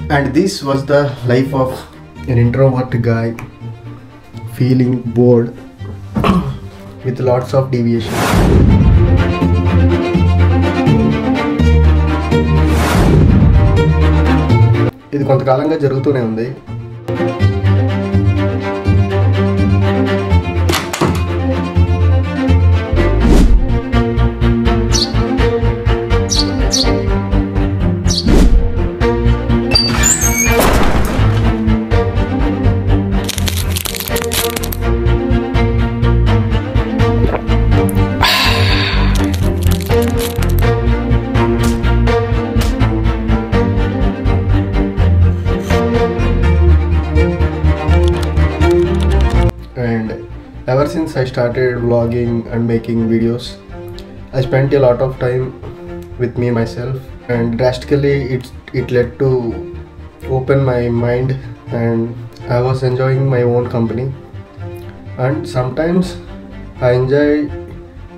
And this was the life of an introvert guy feeling bored with lots of deviation. ఇది కొంతకాలంగా జరుగుతూనే ఉంది. And ever since I started vlogging and making videos, I spent a lot of time with me myself, and drastically it led to open my mind, and I was enjoying my own company, and sometimes I enjoy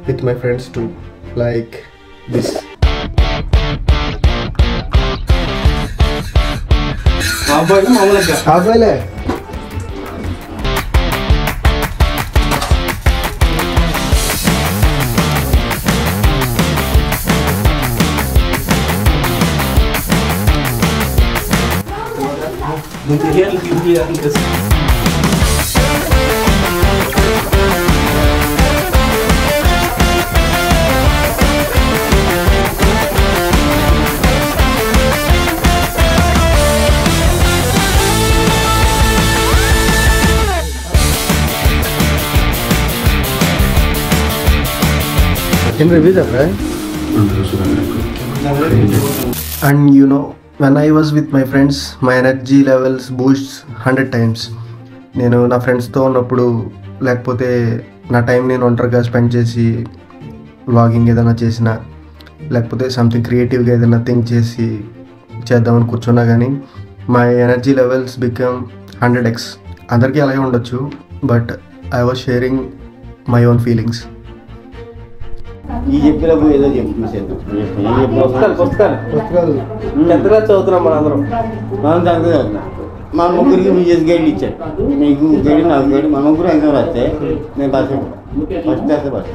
with my friends too, like this. Can review that, right? And you know, when I was with my friends, my energy levels boosts 100 times. నేను నా ఫ్రెండ్స్తో ఉన్నప్పుడు, లేకపోతే నా time నేను ఒంటరిగా spend చేసి vlogging ఏదైనా చేసినా, లేకపోతే సంథింగ్ క్రియేటివ్గా ఏదైనా థింక్ చేసి చేద్దామని కూర్చున్నా కానీ my energy levels become 100x. అందరికీ అలాగే ఉండొచ్చు, but I was sharing my own feelings. ఈ చెప్పినప్పుడు ఏదో పుస్తకాలు ఎంతగా చదువుతున్నాం మనందరం. మనం దాంట్లో చదువుతున్నాం. మా ముగ్గురికి విజయస్ గైడ్లు ఇచ్చారు. మీకు గైడ్, నాకు గైడ్, మా ముగ్గురు ఎగ్జామ్ వస్తే నేను పాస్ ఫస్ట్ చేస్తే పాస్.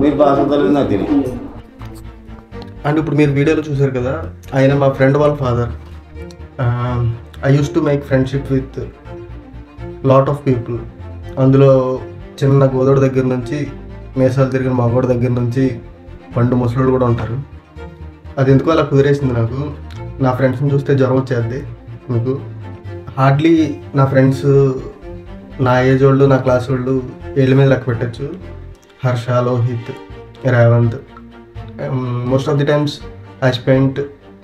మీరు పాస్ అవుతారు నాకు తెలియదు. అండ్ ఇప్పుడు మీరు వీడియోలో చూసారు కదా, ఆయన మా ఫ్రెండ్ వాళ్ళ father. I use to make friendship with lot of people. అందులో చిన్న గోదోడు దగ్గర నుంచి మేసాలు తిరిగిన మగోడు దగ్గర నుంచి పండు ముసలోడు కూడా ఉంటారు. అది ఎందుకో అలా కుదిరేసింది నాకు. నా ఫ్రెండ్స్ని చూస్తే జ్వరం వచ్చేది మీకు. హార్డ్లీ నా ఫ్రెండ్స్ నా ఏజ్ వాళ్ళు, నా క్లాస్ వాళ్ళు ఏళ్ళ మీద లెక్క పెట్టచ్చు. Harsha, Lohith, Revanth. Most of the times I spent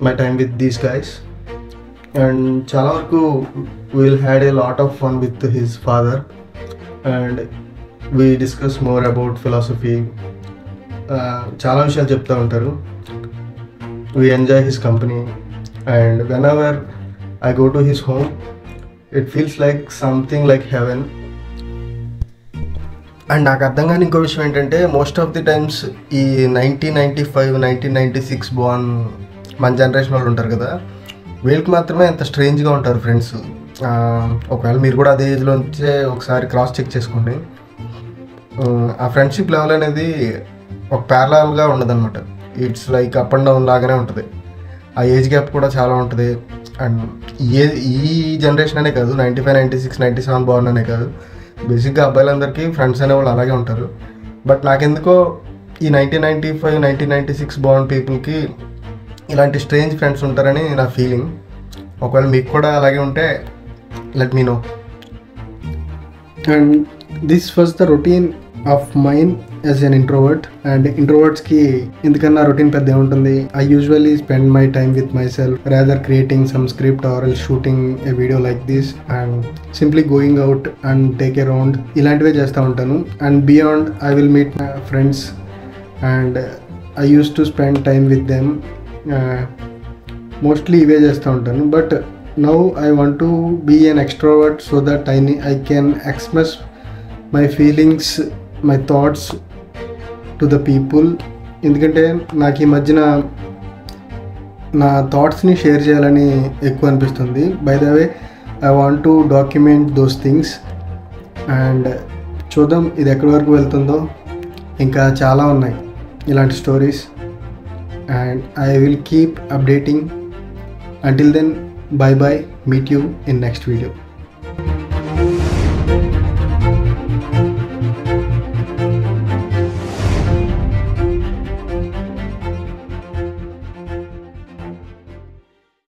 my time with these guys. And చాలా వరకు we'll had a lot of fun with his father, and we discuss more about philosophy. చాలా విషయాలు చెప్తూ ఉంటారు. we enjoy his company, and whenever I go to his home it feels like something like heaven. And నాకు అర్థం కాని ఇంకో విషయం ఏంటంటే, మోస్ట్ ఆఫ్ ది టైమ్స్ ఈ 1995, 1996 బోర్న్ మన జనరేషన్ వాళ్ళు ఉంటారు కదా, వీళ్ళకి మాత్రమే ఎంత స్ట్రేంజ్గా ఉంటారు ఫ్రెండ్స్. ఒకవేళ మీరు కూడా అదే ఏజ్లో ఉంటే ఒకసారి క్రాస్ చెక్ చేసుకోండి. ఆ ఫ్రెండ్షిప్ లెవెల్ అనేది ఒక ప్యారలల్గా ఉండదన్నమాట. It's like up and down లాగానే ఉంటుంది. ఆ ఏజ్ గ్యాప్ కూడా చాలా ఉంటుంది. అండ్ ఈ జనరేషన్ అనే కాదు, 95, 96, 97 బోర్న్ అనే కాదు, బేసిక్గా అబ్బాయిలందరికీ ఫ్రెండ్స్ అనేవాళ్ళు అలాగే ఉంటారు. బట్ నాకెందుకో ఈ 1995, 1996 బోర్న్ పీపుల్కి ఇలాంటి స్ట్రేంజ్ ఫ్రెండ్స్ ఉంటారని నా ఫీలింగ్. ఒకవేళ మీకు కూడా అలాగే ఉంటే let me know. And this was the routine of mine as an introvert. And ఇంట్రోవర్ట్స్కి ఎందుకన్నా రొటీన్ పెద్ద ఉంటుంది. I usually spend my time with myself rather creating some script or else shooting a video like this, and simply going out and take a round, ఇలాంటివే చేస్తూ ఉంటాను. And beyond I will meet my friends, and I use to spend time with them. Mostly ఇవే చేస్తూ ఉంటాను. But now I want to be an extrovert so that I can express my feelings, my thoughts to the people. ఎందుకంటే నాకు ఈ మధ్యన నా థాట్స్ని share చేయాలని ఎక్కువ అనిపిస్తుంది. By the way I want to document those things and చూద్దాం ఇది ఎక్కడి వరకు వెళ్తుందో. ఇంకా చాలా ఉన్నాయి ఇలాంటి stories and I will keep updating. Until then, bye bye. Meet you in next video.